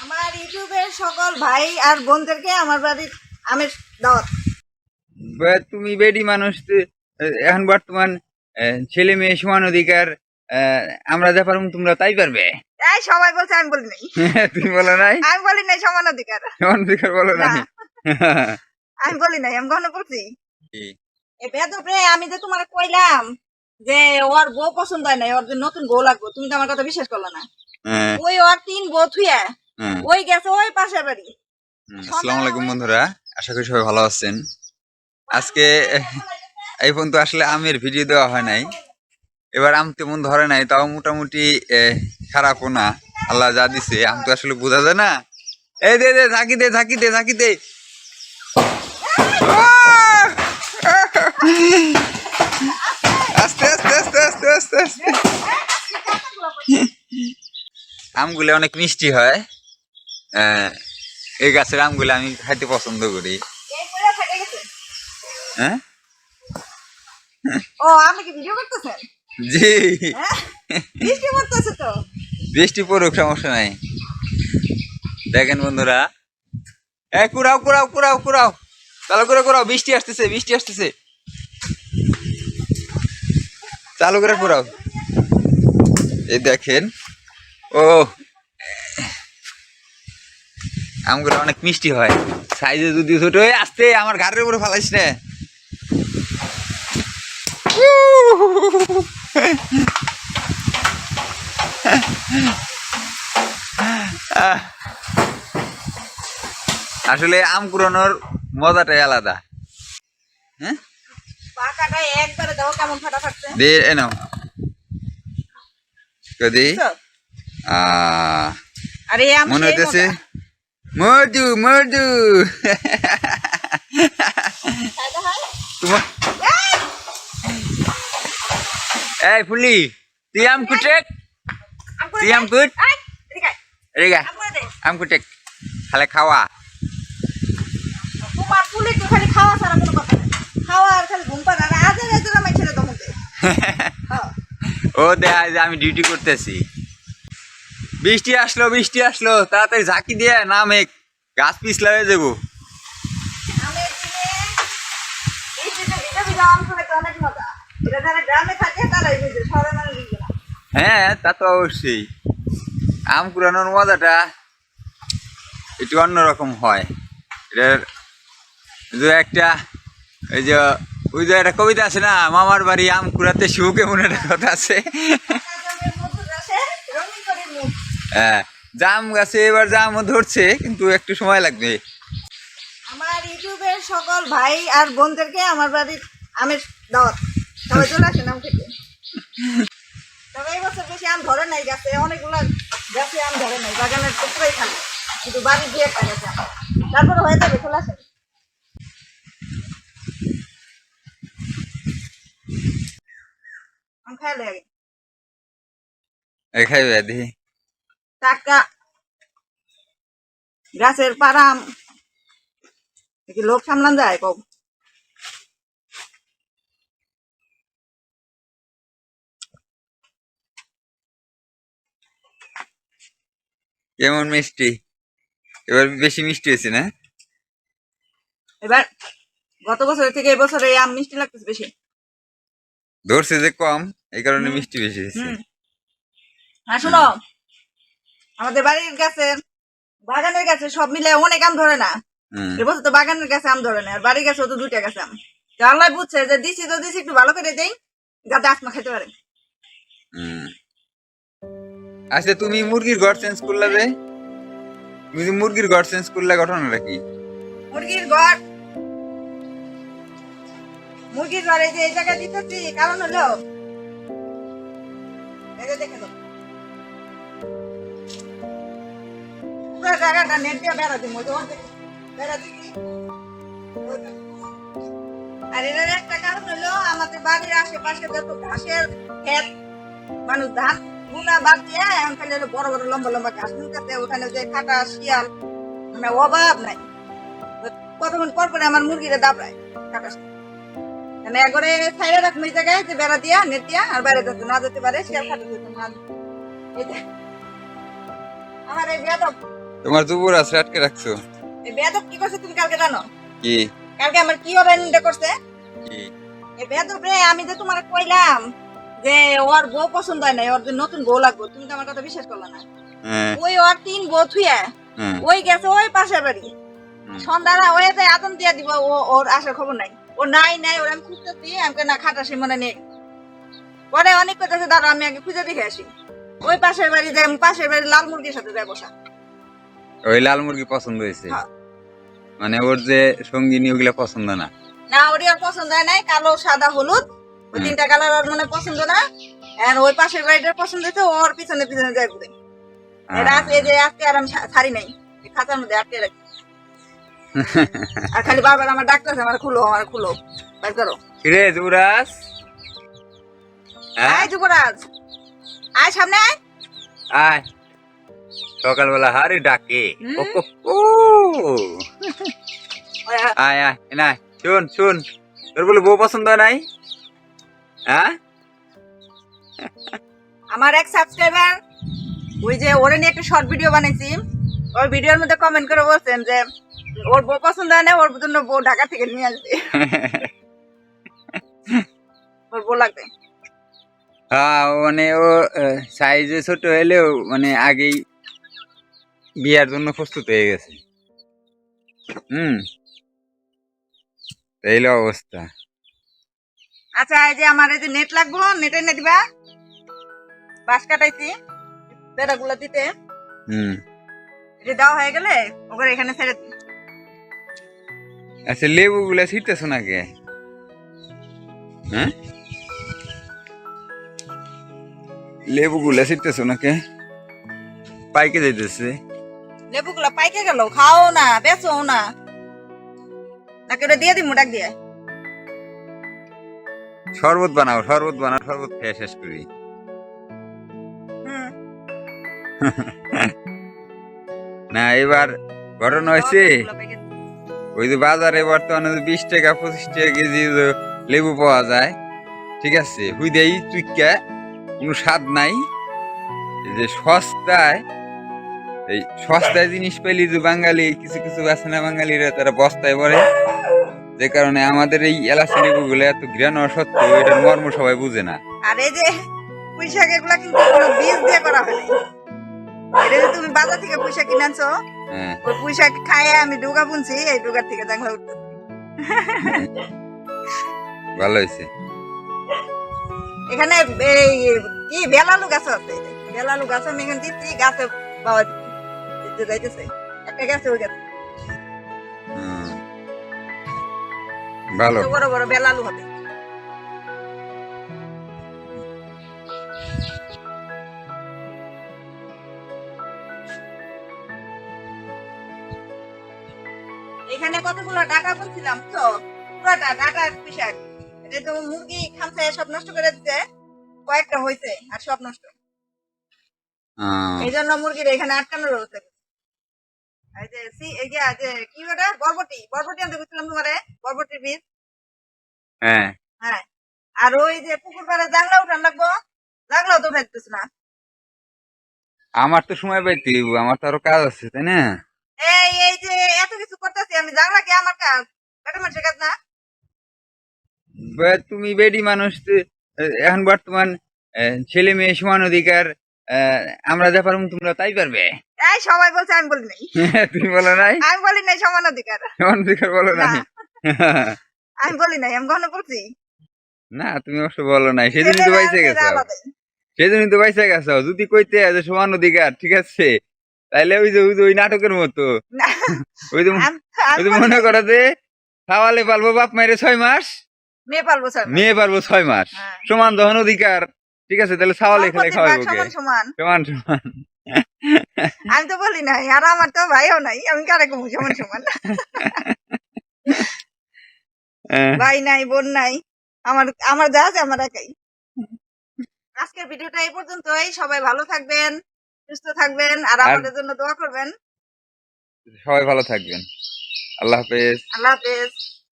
আমার ইউটিউবের সকল ভাই আর বোনদেরকে আমার বাড়ির আমের দাওয়াত। তুমি বেডি মানুষ এখন বর্তমান ছেলে মেয়ে সমান অধিকার আমরা যা পারবো তোমরা তাই পারবে। এই সবাই বলছে, আমি বলি নাই। তুমি বলো নাই? আমি বলি নাই সমান অধিকার। সমান অধিকার বলো নাই? আমি বলি নাই, আমি কখনো বলছি? এই বেদব রে, আমি যে তোমার কইলাম যে ওর বউ পছন্দ হয় নাই, ওর যে নতুন বউ লাগবে, তুমি তো আমার কথা বিশ্বাস করলে না। ওই ওর 3 বউ থুয়া ওই গেছে ওই পাশের বাড়ি। আসসালামু আলাইকুম বন্ধুরা, আশা করি সবাই ভালো আছেন। আজকে এই পর্যন্ত আসলে আমের ভিডিও দেওয়া হয় নাই, এবার আম তেমন ধরে নাই, তাও মোটামুটি খারাপও না। আল্লাহ যা দিছে আম তো আসলে বোঝা যায় না। এই দে দে ঝাঁকি দে ঝাঁকি দে ঝাঁকি দে। আস্তে আস্তে আস্তে আস্তে আস্তে আস্তে। আমগুলো অনেক মিষ্টি হয়। এই গাছের আমগুলো আমি খাইতে পছন্দ করি। হ্যাঁ, ও আপনি কি ভিডিও করতেছেন? জি। বৃষ্টি পড়তেছে তো। বৃষ্টি পড়ুক, সমস্যা নাই। দেখেন বন্ধুরা, কুড়াও কুড়াও কুড়াও কুড়াও, চালু করে কুড়াও, বৃষ্টি আসতেছে বৃষ্টি আসতেছে, চালু করে কুড়াও। এই দেখেন, ও আমগুলো অনেক মিষ্টি হয়, সাইজে যদি ছোট হয়ে আসতে আমার ঘাড়ের উপরে ফালাইস না। আসলে আম কুড়ানোর মজাটাই আলাদা। হ্যাঁ, পাকাটা একবারে দাও, কেমন ফাটা ফাটছে। দে এনো কদি। আরে আমি মনে হইতেছে মধু মধু। তোমার এই ফুলি, তুই আম কুটেক, তুই আম কুট রেগা, আম কুটেক খালে খাওয়া। তোমার ফুলি তো খালি খাওয়া ছাড়া কোনো কথা নাই। খাওয়া আর খালি ঘুম পাড়া, আর আজের আজের আমি ছেড়ে দমে। ও দেখা যায় আমি ডিউটি করতেছি। বৃষ্টি আসলো বৃষ্টি আসলো, তাড়াতাড়ি ঝাঁকি দিয়ে নামে গাছ পিছলা হয়ে যাবো। হ্যাঁ, তা তো অবশ্যই। আম কুড়ানোর মজাটা একটু অন্যরকম হয়। এটার যে একটা ওই যে ওই যে একটা কবিতা আছে না, মামার বাড়ি আম কুড়াতে শুভ, কেমন একটা কথা আছে। হ্যাঁ, জাম গাছে এবার জামও ধরছে, কিন্তু একটু সময় লাগবে। আমার ইউটিউবের সকল ভাই আর বোনদেরকে আমার বাড়ির আমের দাওয়াত। সবাই চলে আসেন আম খেতে। তবে এই বছর বেশি আম ধরে নাই গাছে, অনেকগুলো গাছে আম ধরে নাই, বাগানের টুকরাই খালি, কিন্তু বাড়ির দিয়ে একটা গেছে আম। তারপরে হয়ে যাবে, চলে আসেন। আম খাইলে আগে খাইবে দেখি টাটকা গাছের পাড়া আম, কি লোক সামলান যায় কব। কেমন মিষ্টি, এবার বেশি মিষ্টি হয়েছে না? এবার গত বছরের থেকে এই বছর এই আম মিষ্টি লাগতেছে বেশি। ধরছে যে কম, এই কারণে মিষ্টি বেশি হয়েছে। হ্যাঁ শোনো, আমাদের বাড়ির গাছে বাগানের গাছে সব মিলে অনেক আম ধরে না। এবছর তো বাগানের গাছে আম ধরে না, আর বাড়ির গাছে তো 2টা গাছে আম। আল্লাহ বুঝছে যে দিছি তো দিছি, একটু ভালো করে দেই যাতে আসমা খেতে পারে। আচ্ছা, তুমি মুরগির ঘর চেঞ্জ করলে যে, তুমি যে মুরগির ঘর চেঞ্জ করলে ঘটনাটা কি? মুরগির ঘর এই যে এই জায়গায় দিতেছি, কারণ হলো এই যে দেখে দাও, পুরো জায়গাটা নেট দিয়ে বেড়া দিই, বেড়া দিচ্ছি। আর এর একটা কারণ হলো আমাদের বাড়ির আশেপাশে যত ঘাসের ক্ষেত, মানুষ ধান গুনা বাদ দিয়ে এখন খালি বড় বড় লম্বা লম্বা ঘাস নুকাতে, ওখানে যে কাটা শিয়াল মানে অভাব নাই। কতক্ষণ পর পরে আমার মুরগিরা দাবড়ায় কাটা, মানে একবারে ছাইড়ে রাখবো এই জায়গায় যে বেড়া দিয়া নেট দিয়া, আর বাইরে যাতে না যেতে পারে, শিয়াল খাতে যেতে না। আমার এই বেদব তোমার যুবরাজ আটকে রাখছো এই বেয়াদব কি করছে তুমি কালকে জানো? কি কালকে আমার কি অরেন্ডে করছে? কি এই বেয়াদব রে, আমি যে তোমার কইলাম যে ওর বউ পছন্দ হয় না, ওর যে নতুন বউ লাগবে, তুমি তো আমার কথা বিশ্বাস করলে না। হ্যাঁ ওই ওর 3 বউ থুয়া হ্যাঁ ওই গেছে ওই পাশের বাড়ি, হুম। সন্ধ্যারা ওই যে আতন দিয়া দিব, ওর আসার খবর নাই। ও নাই ওর আমি খুঁজতেছি, আমাকে না খাটা সে মনে নেই। পরে অনেক কথা দাঁড়া, আমি আগে খুঁজে দেখে আসি। ওই পাশের বাড়ি যাই, পাশের বাড়ি লাল মুরগির সাথে যাই বসা। ওই লাল মুরগি পছন্দ হয়েছে হ্যাঁ। মানে ওর যে সঙ্গিনী ওগুলা পছন্দ না না ওরই আর পছন্দ হয় নাই, কালো সাদা হলুদ ওই 3টা কালার ওর মনে পছন্দ না। আর ওই পাশের বাড়িটার পছন্দ হয়েছে, ওর পিছনে পিছনে যায় ঘুরে। এটা আছে এই যে আজকে আর আমি ছাড়ি নাই, এই খাঁচার মধ্যে আটকে রাখি। আর খালি বারবার আমার ডাক্তার আমার খুলো বের করো। রে যুবরাজ আয় যুবরাজ, আয় সামনে আয়। আয় সকালবেলা হারে ডাকে হুম। ও কো কো। আয় আয় না শুন শুন তোর বলে বউ পছন্দ হয় নাই হ্যাঁ আমার এক সাবস্ক্রাইবার ওই যে ওরে নিয়ে একটা শর্ট ভিডিও বানাইছি, ওই ভিডিওর মধ্যে কমেন্ট করে বলছেন যে ওর বউ পছন্দ হয় না, ওর জন্য বউ ঢাকা থেকে নিয়ে আসবে, ওর বউ লাগবে। হ্যাঁ মানে ও সাইজে ছোট হলেও মানে আগেই বিয়ার জন্য প্রস্তুত হয়ে গেছে এই অবস্থা আচ্ছা এই যে আমার এই যে নেট লাগবো, নেট এনে দিবা। বাঁশ কাটাইছি বেড়াগুলো দিতে, এটা দেওয়া হয়ে গেলে ওগুলো এখানে ছেড়ে দিই। আচ্ছা লেবু গুলা ছিটতেছো নাকি হ্যাঁ লেবু গুলা ছিটতেছো নাকি পাইকে যাইতেছে লেবুগুলো পাইকে গেল, খাও না বেচো না, নাকি ওটা দিয়ে দিই ডাক দিয়ে। শরবত বানাও শরবত খেয়ে শেষ করি হুম না এবার ঘটনা হয়েছে লেবুগুলো পাইকে দিই। ওই যে বাজারে বর্তমানে 20 টাকা 25 টাকা কেজি যে লেবু পাওয়া যায় ঠিক আছে হুই দেই চুইকা কোনো স্বাদ নাই এই যে সস্তায় জিনিস পেলি যে বাঙালি কিছু কিছু আছে না বাঙালিরা তারা বস্তায় পড়ে, যে কারণে আমাদের এই এলাচি লেবু গুলো এত ঘৃণ হওয়া সত্ত্বেও এটার মর্ম সবাই বুঝে না। আর এই যে পুঁই শাক এগুলা কিন্তু কোনো বীজ দিয়ে করা হয় নাই। এটা যে তুমি বাজার থেকে পুঁই শাক কিনে আনছো, হ্যাঁ ওই পুঁই শাক খায় আমি ডুগা বুনছি, এই ডুগার থেকে জাংলা উঠতে। ভালো হয়েছে এখানে এই কি বেলালু গাছ আছে, বেলালু গাছ আমি এখানে দিচ্ছি, গাছে বাবা দিতে যাইতেছে একটা গাছে, ওই গাছে ভালো বড় বড় বেলালু হবে। এখানে কতগুলো ডাটা বলছিলাম তো, পুরাটা ডাটা পিসাক, এটা তো মুরগি খামসায় সব নষ্ট করে দিতে, কয়েকটা হয়েছে আর সব নষ্ট, এই জন্য মুরগির এখানে আটকানো রয়েছে। এই যে কি ওটা বরবটি আনতে বলছিলাম তোমারে, বরবটির বীজ। হ্যাঁ হ্যাঁ, আর ওই যে পুকুর পাড়ে জাংলা উঠান লাগবো, জাংলাও তো উঠাইতেছ না। আমার তো সময় পাইতে হইবো, আমার তো আরো কাজ আছে তাই না। এই যে এত কিছু করতেছি আমি, জাংলা কি আমার কাজ? বেটা মানুষের কাজ না? তুমি বেডি মানুষ এখন বর্তমান ছেলে মেয়ে সমান অধিকার, আমরা যা পারবো তোমরা তাই পারবে। এই সবাই বলছে, আমি বলি নাই। তুমি বলো নাই আমি বলি নাই সমান অধিকার, সমান অধিকার বলো না নাই আমি বলি নাই, আমি কখনো বলছি? না তুমি অবশ্য বলো নাই, সেজন্যই তো বাইসে গেছো, সেজন্যই তো বাইসে গেছো। যদি কইতে যে সমান অধিকার ঠিক আছে তাইলে ওই নাটকের মতো ওই যে মনে করো যে খাওয়ালে পালবো বাপ মায়ের 6 মাস, মেয়ে পারবো 6 মাস, সমান যখন অধিকার ঠিক আছে তাহলে ছাওয়ালে খেলে খাওয়াবো সমান। সমান সমান। আমি তো বলি নাই, আর আমার তো ভাইও নাই, আমি কারে কমু সমান সমান? ভাই নাই, বোন নাই, আমার যা আছে আমার একাই। আজকের ভিডিওটা এই পর্যন্তই, সবাই ভালো থাকবেন, সুস্থ থাকবেন, আর আমাদের জন্য দোয়া করবেন। সবাই ভালো থাকবেন, আল্লাহ হাফেজ। আল্লাহ হাফেজ।